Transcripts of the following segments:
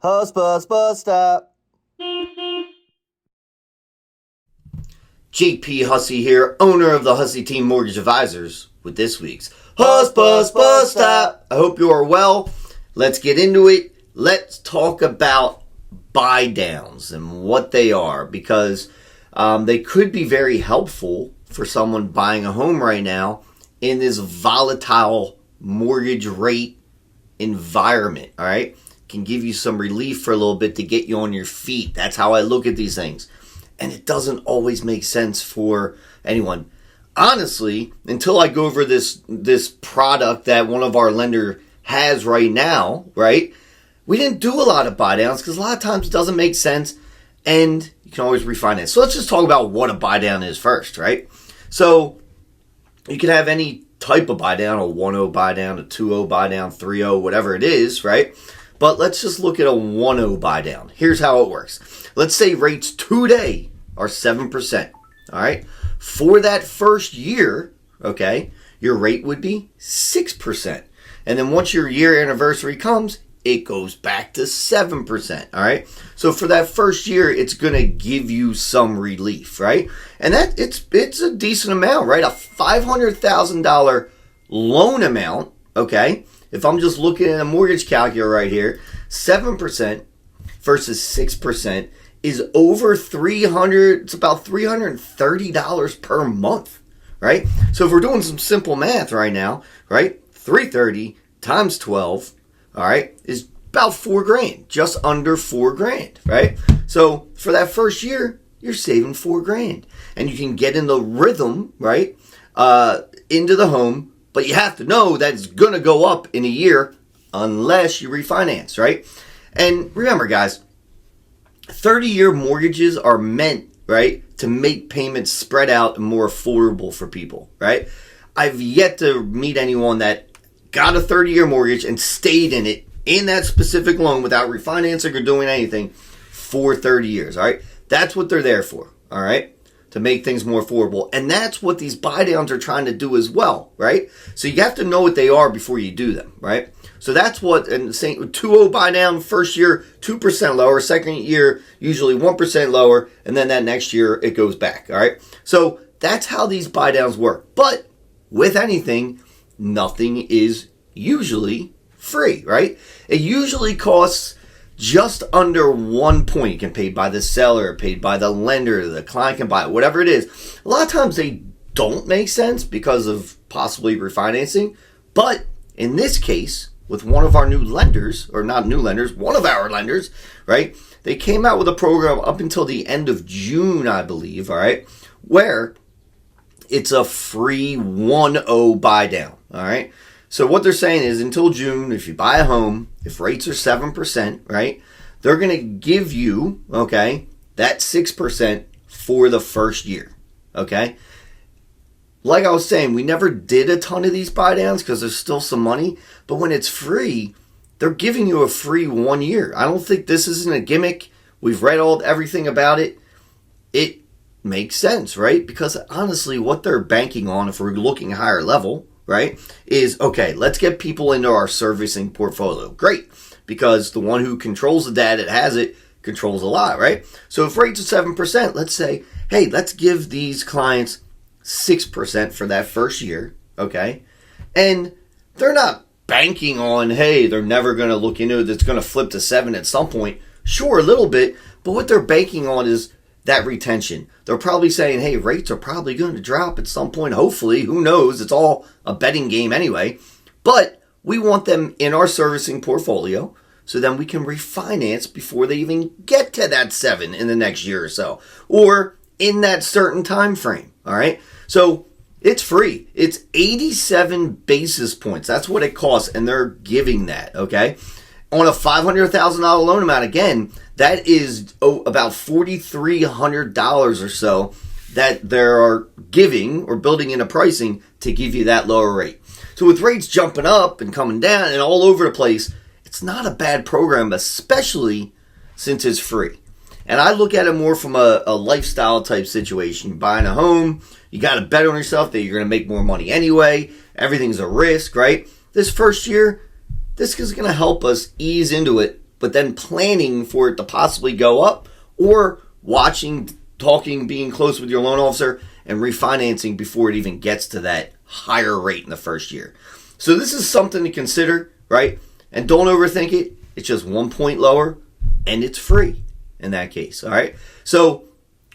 Hussbus bus stop. JP Hussey here, owner of the Hussey Team Mortgage Advisors, with this week's Hussbus bus stop. I hope you are well. Let's get into it. Let's talk about buydowns and what they are, because they could be very helpful for someone buying a home right now in this volatile mortgage rate environment. All right, can give you some relief for a little bit to get you on your feet. That's how I look at these things. And it doesn't always make sense for anyone. Honestly, until I go over this product that one of our lender has right now, right? We didn't do a lot of buydowns because a lot of times it doesn't make sense and you can always refinance. So let's just talk about what a buydown is first, right? So you can have any type of buydown, a 1-0 buydown, a 2-0 buydown, 3-0, whatever it is, right? But let's just look at a 1-0 buydown. Here's how it works. Let's say rates today are 7%. All right. For that first year, okay, your rate would be 6%. And then once your year anniversary comes, it goes back to 7%. All right. So for that first year, it's going to give you some relief, right? And that it's a decent amount, right? A $500,000 loan amount, okay? If I'm just looking at a mortgage calculator right here, 7% versus 6% is over $300. It's about $330 per month, right? So if we're doing some simple math right now, right, 330 times 12, all right, is about $4,000, just under $4,000, right? So for that first year, you're saving $4,000, and you can get in the rhythm, right, into the home. But you have to know that it's going to go up in a year unless you refinance, right? And remember, guys, 30-year mortgages are meant, right, to make payments spread out and more affordable for people, right? I've yet to meet anyone that got a 30-year mortgage and stayed in it, in that specific loan, without refinancing or doing anything for 30 years, all right? That's what they're there for, all right? To make things more affordable. And that's what these buydowns are trying to do as well, right? So you have to know what they are before you do them, right? So that's what, and saying 2-0 buydown, first year 2% lower, second year usually 1% lower, and then that next year it goes back, all right? So that's how these buydowns work. But with anything, nothing is usually free, right? It usually costs just under 1 point. You can pay by the seller, paid by the lender, the client can buy it, whatever it is. A lot of times they don't make sense because of possibly refinancing. But in this case, with one of our new lenders, or not new lenders, one of our lenders, right? They came out with a program up until the end of June, I believe, all right, where it's a free 1-0 buydown, all right? So what they're saying is until June, if you buy a home, if rates are 7%, right, they're going to give you, okay, that 6% for the first year, okay? Like I was saying, we never did a ton of these buydowns because there's still some money, but when it's free, they're giving you a free 1 year. I don't think this isn't a gimmick. We've read everything about it. It makes sense, right? Because honestly, what they're banking on, if we're looking higher level, right, is, okay, let's get people into our servicing portfolio. Great, because the one who controls the data that has it controls a lot, right? So if rates are 7%, let's say, hey, let's give these clients 6% for that first year, okay? And they're not banking on, hey, they're never going to look into it, it's going to flip to 7 at some point. Sure, a little bit, but what they're banking on is that retention. They're probably saying, hey, rates are probably going to drop at some point, hopefully. Who knows? It's all a betting game anyway. But we want them in our servicing portfolio so then we can refinance before they even get to that 7 in the next year or so, or in that certain time frame, all right? So it's free. It's 87 basis points. That's what it costs, and they're giving that, okay? On a $500,000 loan amount, again, that is about $4,300 or so that they are giving or building into pricing to give you that lower rate. So with rates jumping up and coming down and all over the place, it's not a bad program, especially since it's free. And I look at it more from a lifestyle type situation. You're buying a home, you got to bet on yourself that you're going to make more money anyway. Everything's a risk, right? This first year, this is going to help us ease into it but then planning for it to possibly go up, or watching, talking, being close with your loan officer and refinancing before it even gets to that higher rate in the first year. So this is something to consider, right? And don't overthink it. It's just 1 point lower and it's free in that case, all right? So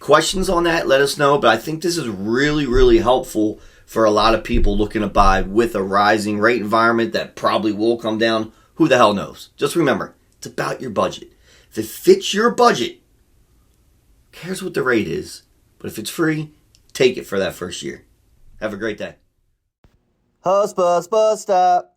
questions on that, let us know. But I think this is really, really helpful for a lot of people looking to buy with a rising rate environment that probably will come down. Who the hell knows? Just remember, it's about your budget. If it fits your budget, who cares what the rate is? But if it's free, take it for that first year. Have a great day. Hussbus, bus stop.